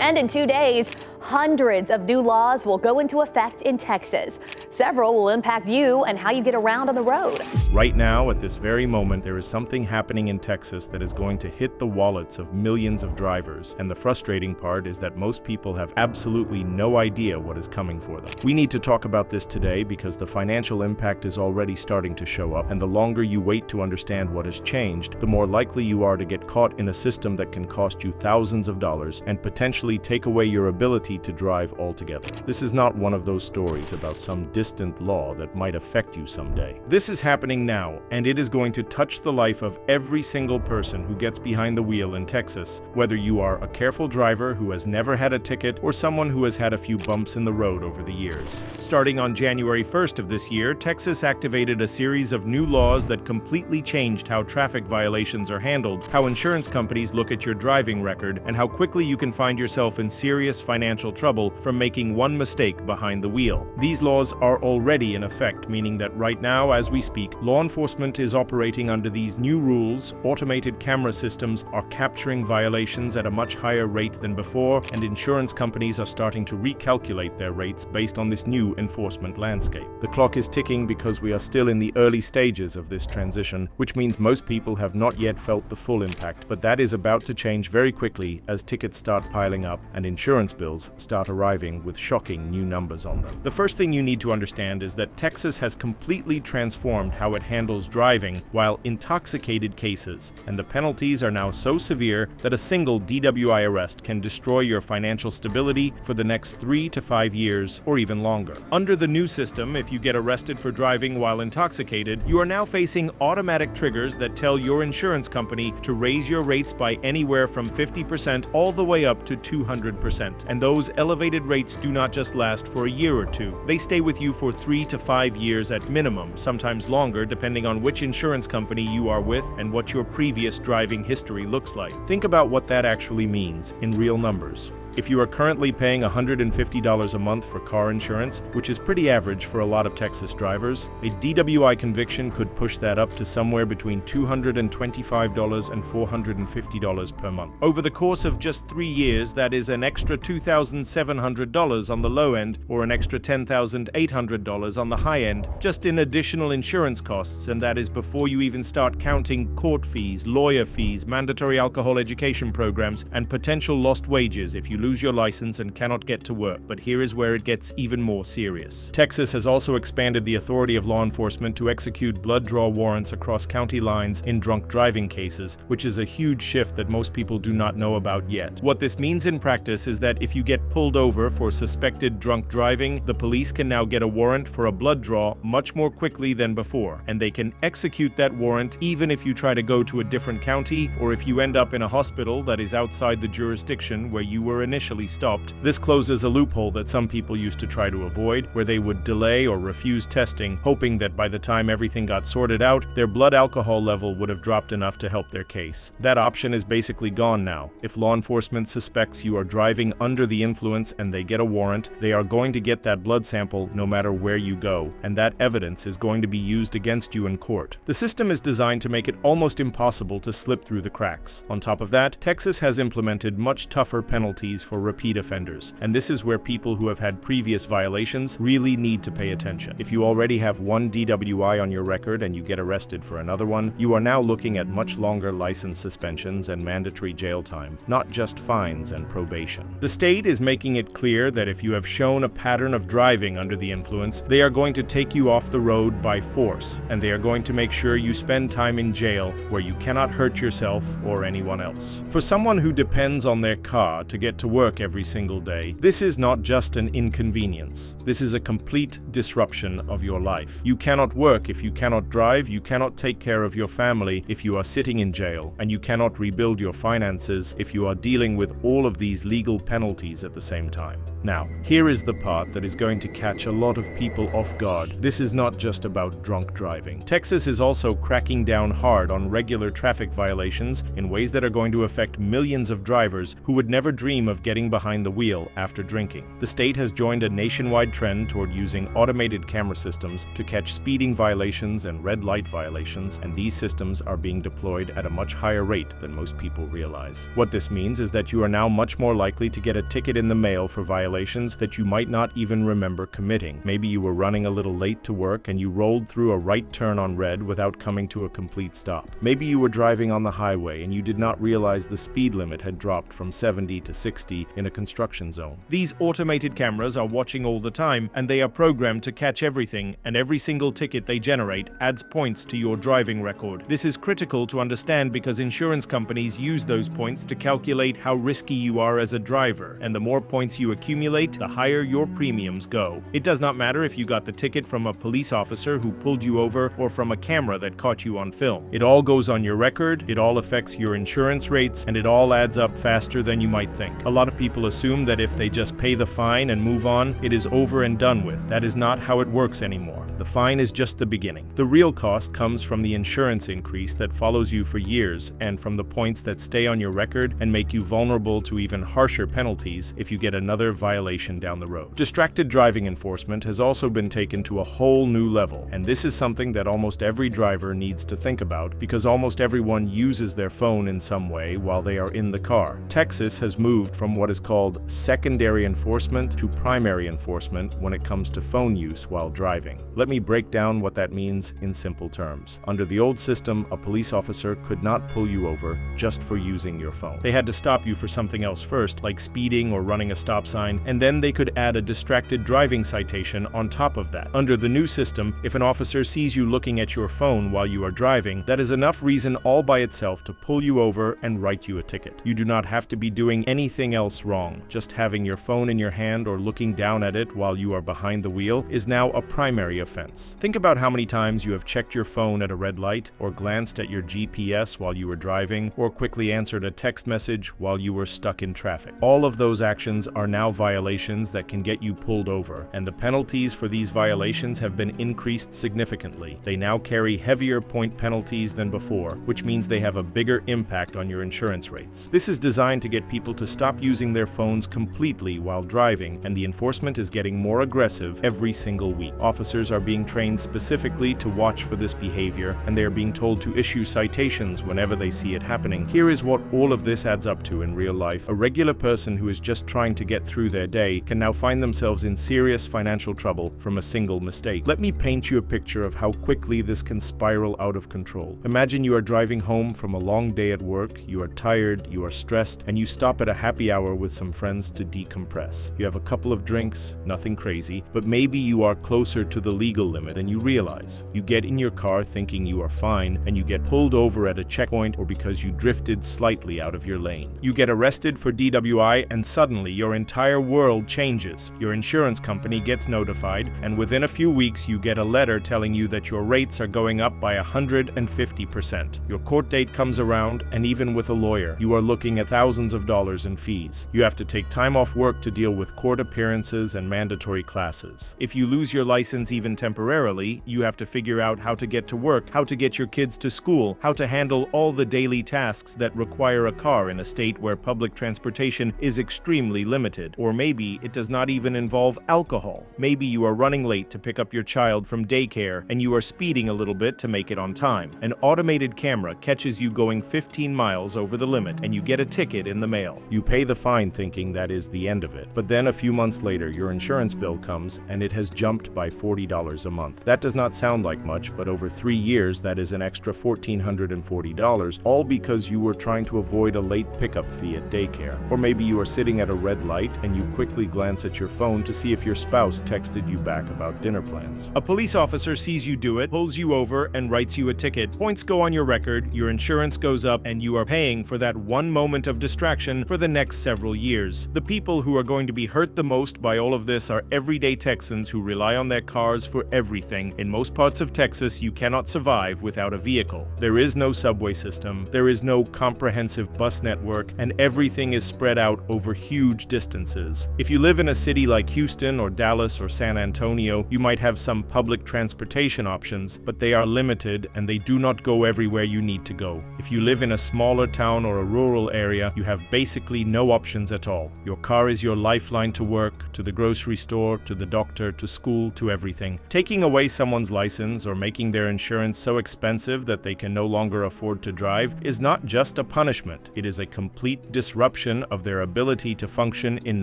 And in 2 days, hundreds of new laws will go into effect in Texas. Several will impact you and how you get around on the road. Right now, at this very moment, there is something happening in Texas that is going to hit the wallets of millions of drivers. And the frustrating part is that most people have absolutely no idea what is coming for them. We need to talk about this today because the financial impact is already starting to show up. And the longer you wait to understand what has changed, the more likely you are to get caught in a system that can cost you thousands of dollars and potentially take away your ability to drive altogether. This is not one of those stories about some distant law that might affect you someday. This is happening now, and it is going to touch the life of every single person who gets behind the wheel in Texas, whether you are a careful driver who has never had a ticket or someone who has had a few bumps in the road over the years. Starting on January 1st of this year, Texas activated a series of new laws that completely changed how traffic violations are handled, how insurance companies look at your driving record, and how quickly you can find yourself in serious financial trouble from making one mistake behind the wheel. These laws are already in effect, meaning that right now, as we speak, law enforcement is operating under these new rules. Automated camera systems are capturing violations at a much higher rate than before, and insurance companies are starting to recalculate their rates based on this new enforcement landscape. The clock is ticking because we are still in the early stages of this transition, which means most people have not yet felt the full impact, but that is about to change very quickly as tickets start piling up and insurance bills start arriving with shocking new numbers on them. The first thing you need to understand is that Texas has completely transformed how it handles driving while intoxicated cases, and the penalties are now so severe that a single DWI arrest can destroy your financial stability for the next 3 to 5 years or even longer. Under the new system, if you get arrested for driving while intoxicated, you are now facing automatic triggers that tell your insurance company to raise your rates by anywhere from 50% all the way up to 200%. And those elevated rates do not just last for a year or two. They stay with you for 3 to 5 years at minimum, sometimes longer depending on which insurance company you are with and what your previous driving history looks like. Think about what that actually means in real numbers. If you are currently paying $150 a month for car insurance, which is pretty average for a lot of Texas drivers, a DWI conviction could push that up to somewhere between $225 and $450 per month. Over the course of just 3 years, that is an extra $2,700 on the low end or an extra $10,800 on the high end, just in additional insurance costs, and that is before you even start counting court fees, lawyer fees, mandatory alcohol education programs, and potential lost wages if you lose your license and cannot get to work. But here is where it gets even more serious. Texas has also expanded the authority of law enforcement to execute blood draw warrants across county lines in drunk driving cases, which is a huge shift that most people do not know about yet. What this means in practice is that if you get pulled over for suspected drunk driving, the police can now get a warrant for a blood draw much more quickly than before, and they can execute that warrant even if you try to go to a different county or if you end up in a hospital that is outside the jurisdiction where you were initially stopped. This closes a loophole that some people used to try to avoid, where they would delay or refuse testing, hoping that by the time everything got sorted out, their blood alcohol level would have dropped enough to help their case. That option is basically gone now. If law enforcement suspects you are driving under the influence and they get a warrant, they are going to get that blood sample no matter where you go, and that evidence is going to be used against you in court. The system is designed to make it almost impossible to slip through the cracks. On top of that, Texas has implemented much tougher penalties for repeat offenders, and this is where people who have had previous violations really need to pay attention. If you already have one DWI on your record and you get arrested for another one, you are now looking at much longer license suspensions and mandatory jail time, not just fines and probation. The state is making it clear that if you have shown a pattern of driving under the influence, they are going to take you off the road by force, and they are going to make sure you spend time in jail where you cannot hurt yourself or anyone else. For someone who depends on their car to get to work every single day, this is not just an inconvenience. This is a complete disruption of your life. You cannot work if you cannot drive, you cannot take care of your family if you are sitting in jail, and you cannot rebuild your finances if you are dealing with all of these legal penalties at the same time. Now, here is the part that is going to catch a lot of people off guard. This is not just about drunk driving. Texas is also cracking down hard on regular traffic violations in ways that are going to affect millions of drivers who would never dream of of getting behind the wheel after drinking. The state has joined a nationwide trend toward using automated camera systems to catch speeding violations and red light violations, and these systems are being deployed at a much higher rate than most people realize. What this means is that you are now much more likely to get a ticket in the mail for violations that you might not even remember committing. Maybe you were running a little late to work and you rolled through a right turn on red without coming to a complete stop. Maybe you were driving on the highway and you did not realize the speed limit had dropped from 70 to 60 in a construction zone. These automated cameras are watching all the time, and they are programmed to catch everything, and every single ticket they generate adds points to your driving record. This is critical to understand because insurance companies use those points to calculate how risky you are as a driver, and the more points you accumulate, the higher your premiums go. It does not matter if you got the ticket from a police officer who pulled you over or from a camera that caught you on film. It all goes on your record, it all affects your insurance rates, and it all adds up faster than you might think. A lot of people assume that if they just pay the fine and move on, it is over and done with. That is not how it works anymore. The fine is just the beginning. The real cost comes from the insurance increase that follows you for years, and from the points that stay on your record and make you vulnerable to even harsher penalties if you get another violation down the road. Distracted driving enforcement has also been taken to a whole new level, and this is something that almost every driver needs to think about because almost everyone uses their phone in some way while they are in the car. Texas has moved from what is called secondary enforcement to primary enforcement when it comes to phone use while driving. Let me break down what that means in simple terms. Under the old system, a police officer could not pull you over just for using your phone. They had to stop you for something else first, like speeding or running a stop sign, and then they could add a distracted driving citation on top of that. Under the new system, if an officer sees you looking at your phone while you are driving, that is enough reason all by itself to pull you over and write you a ticket. You do not have to be doing anything else wrong. Just having your phone in your hand or looking down at it while you are behind the wheel is now a primary offense. Think about how many times you have checked your phone at a red light, or glanced at your GPS while you were driving, or quickly answered a text message while you were stuck in traffic. All of those actions are now violations that can get you pulled over, and the penalties for these violations have been increased significantly. They now carry heavier point penalties than before, which means they have a bigger impact on your insurance rates. This is designed to get people to stop using their phones completely while driving, and the enforcement is getting more aggressive every single week. Officers are being trained specifically to watch for this behavior, and they are being told to issue citations whenever they see it happening. Here is what all of this adds up to in real life. A regular person who is just trying to get through their day can now find themselves in serious financial trouble from a single mistake. Let me paint you a picture of how quickly this can spiral out of control. Imagine you are driving home from a long day at work, you are tired, you are stressed, and you stop at a happy hour with some friends to decompress. You have a couple of drinks, nothing crazy, but maybe you are closer to the legal limit and you realize. You get in your car thinking you are fine, and you get pulled over at a checkpoint or because you drifted slightly out of your lane. You get arrested for DWI, and suddenly your entire world changes. Your insurance company gets notified, and within a few weeks you get a letter telling you that your rates are going up by 150%. Your court date comes around, and even with a lawyer, you are looking at thousands of dollars in fees. You have to take time off work to deal with court appearances and mandatory classes. If you lose your license even temporarily, you have to figure out how to get to work, how to get your kids to school, how to handle all the daily tasks that require a car in a state where public transportation is extremely limited. Or maybe it does not even involve alcohol. Maybe you are running late to pick up your child from daycare and you are speeding a little bit to make it on time. An automated camera catches you going 15 miles over the limit and you get a ticket in the mail. You pay the fine thinking that is the end of it. But then a few months later, your insurance bill comes and it has jumped by $40 a month. That does not sound like much, but over 3 years, that is an extra $1,440, all because you were trying to avoid a late pickup fee at daycare. Or maybe you are sitting at a red light and you quickly glance at your phone to see if your spouse texted you back about dinner plans. A police officer sees you do it, pulls you over, and writes you a ticket. Points go on your record, your insurance goes up, and you are paying for that one moment of distraction for the next several years. The people who are going to be hurt the most by all of this are everyday Texans who rely on their cars for everything. In most parts of Texas, you cannot survive without a vehicle. There is no subway system, there is no comprehensive bus network, and everything is spread out over huge distances. If you live in a city like Houston or Dallas or San Antonio, you might have some public transportation options, but they are limited and they do not go everywhere you need to go. If you live in a smaller town or a rural area, you have basically no no options at all. Your car is your lifeline to work, to the grocery store, to the doctor, to school, to everything. Taking away someone's license or making their insurance so expensive that they can no longer afford to drive is not just a punishment. It is a complete disruption of their ability to function in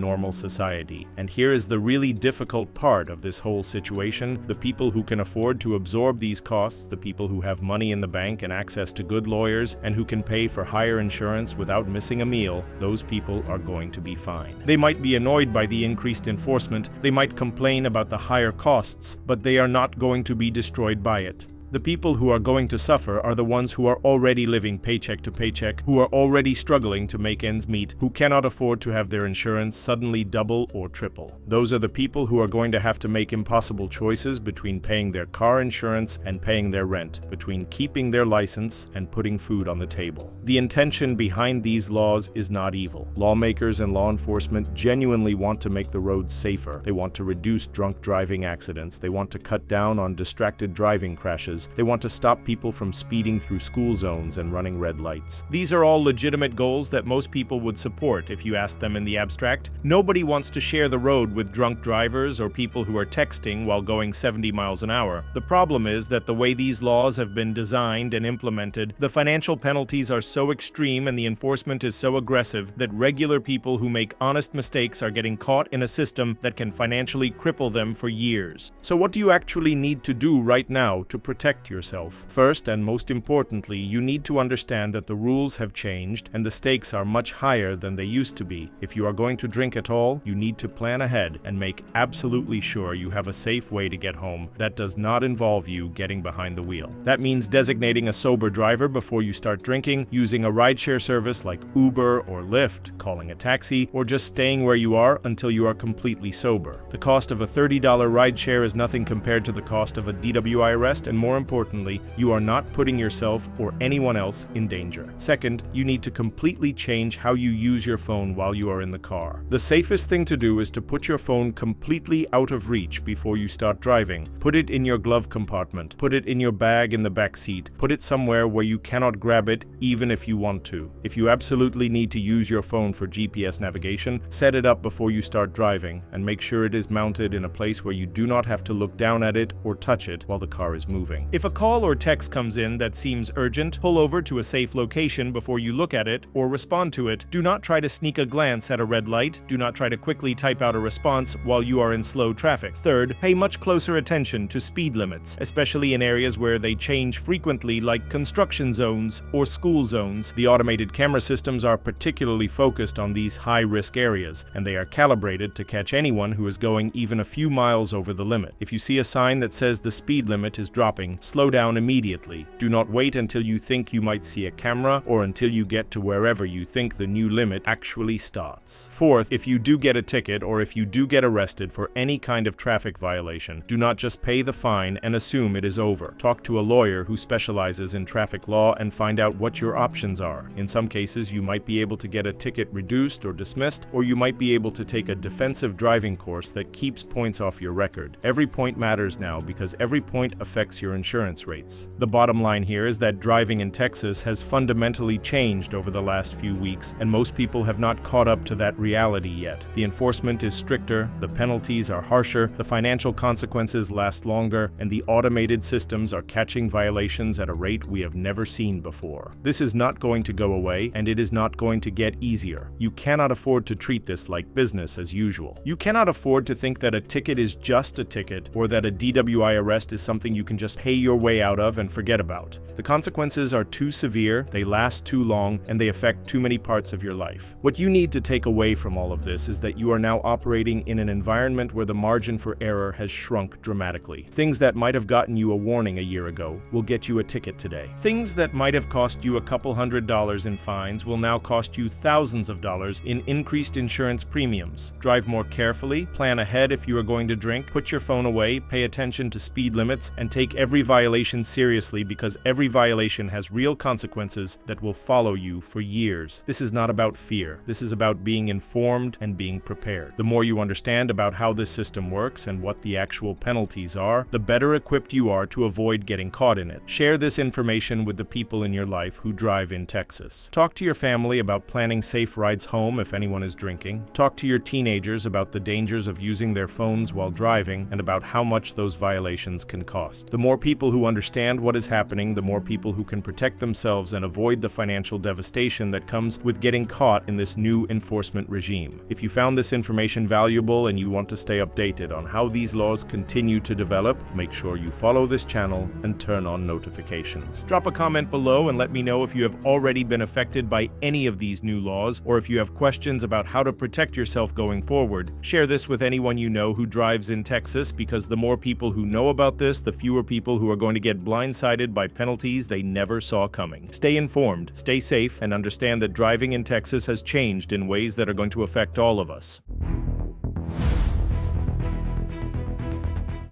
normal society. And here is the really difficult part of this whole situation. The people who can afford to absorb these costs, the people who have money in the bank and access to good lawyers and who can pay for higher insurance without missing a meal, those people are going to be fine. They might be annoyed by the increased enforcement, they might complain about the higher costs, but they are not going to be destroyed by it. The people who are going to suffer are the ones who are already living paycheck to paycheck, who are already struggling to make ends meet, who cannot afford to have their insurance suddenly double or triple. Those are the people who are going to have to make impossible choices between paying their car insurance and paying their rent, between keeping their license and putting food on the table. The intention behind these laws is not evil. Lawmakers and law enforcement genuinely want to make the roads safer. They want to reduce drunk driving accidents. They want to cut down on distracted driving crashes. They want to stop people from speeding through school zones and running red lights. These are all legitimate goals that most people would support if you asked them in the abstract. Nobody wants to share the road with drunk drivers or people who are texting while going 70 miles an hour. The problem is that the way these laws have been designed and implemented, the financial penalties are so extreme and the enforcement is so aggressive that regular people who make honest mistakes are getting caught in a system that can financially cripple them for years. So what do you actually need to do right now to protect yourself? First and most importantly, you need to understand that the rules have changed and the stakes are much higher than they used to be. If you are going to drink at all, you need to plan ahead and make absolutely sure you have a safe way to get home that does not involve you getting behind the wheel. That means designating a sober driver before you start drinking, using a rideshare service like Uber or Lyft, calling a taxi, or just staying where you are until you are completely sober. The cost of a $30 rideshare is nothing compared to the cost of a DWI arrest, and more importantly, you are not putting yourself or anyone else in danger. Second, you need to completely change how you use your phone while you are in the car. The safest thing to do is to put your phone completely out of reach before you start driving. Put it in your glove compartment. Put it in your bag in the back seat. Put it somewhere where you cannot grab it even if you want to. If you absolutely need to use your phone for GPS navigation, set it up before you start driving and make sure it is mounted in a place where you do not have to look down at it or touch it while the car is moving. If a call or text comes in that seems urgent, pull over to a safe location before you look at it or respond to it. Do not try to sneak a glance at a red light. Do not try to quickly type out a response while you are in slow traffic. Third, pay much closer attention to speed limits, especially in areas where they change frequently like construction zones or school zones. The automated camera systems are particularly focused on these high-risk areas, and they are calibrated to catch anyone who is going even a few miles over the limit. If you see a sign that says the speed limit is dropping, slow down immediately. Do not wait until you think you might see a camera or until you get to wherever you think the new limit actually starts. Fourth, if you do get a ticket or if you do get arrested for any kind of traffic violation, do not just pay the fine and assume it is over. Talk to a lawyer who specializes in traffic law and find out what your options are. In some cases, you might be able to get a ticket reduced or dismissed, or you might be able to take a defensive driving course that keeps points off your record. Every point matters now because every point affects your insurance rates. The bottom line here is that driving in Texas has fundamentally changed over the last few weeks, and most people have not caught up to that reality yet. The enforcement is stricter, the penalties are harsher, the financial consequences last longer, and the automated systems are catching violations at a rate we have never seen before. This is not going to go away, and it is not going to get easier. You cannot afford to treat this like business as usual. You cannot afford to think that a ticket is just a ticket, or that a DWI arrest is something you can just pay your way out of and forget about. The consequences are too severe, they last too long, and they affect too many parts of your life. What you need to take away from all of this is that you are now operating in an environment where the margin for error has shrunk dramatically. Things that might have gotten you a warning a year ago will get you a ticket today. Things that might have cost you a couple $100s in fines will now cost you thousands of dollars in increased insurance premiums. Drive more carefully, plan ahead if you are going to drink, put your phone away, pay attention to speed limits, and take every every violation seriously because every violation has real consequences that will follow you for years. This is not about fear. This is about being informed and being prepared. The more you understand about how this system works and what the actual penalties are, the better equipped you are to avoid getting caught in it. Share this information with the people in your life who drive in Texas. Talk to your family about planning safe rides home if anyone is drinking. Talk to your teenagers about the dangers of using their phones while driving and about how much those violations can cost. The more people who understand what is happening, the more people who can protect themselves and avoid the financial devastation that comes with getting caught in this new enforcement regime. If you found this information valuable and you want to stay updated on how these laws continue to develop, make sure you follow this channel and turn on notifications. Drop a comment below and let me know if you have already been affected by any of these new laws or if you have questions about how to protect yourself going forward. Share this with anyone you know who drives in Texas, because the more people who know about this, the fewer people who are going to get blindsided by penalties they never saw coming. Stay informed, stay safe, and understand that driving in Texas has changed in ways that are going to affect all of us.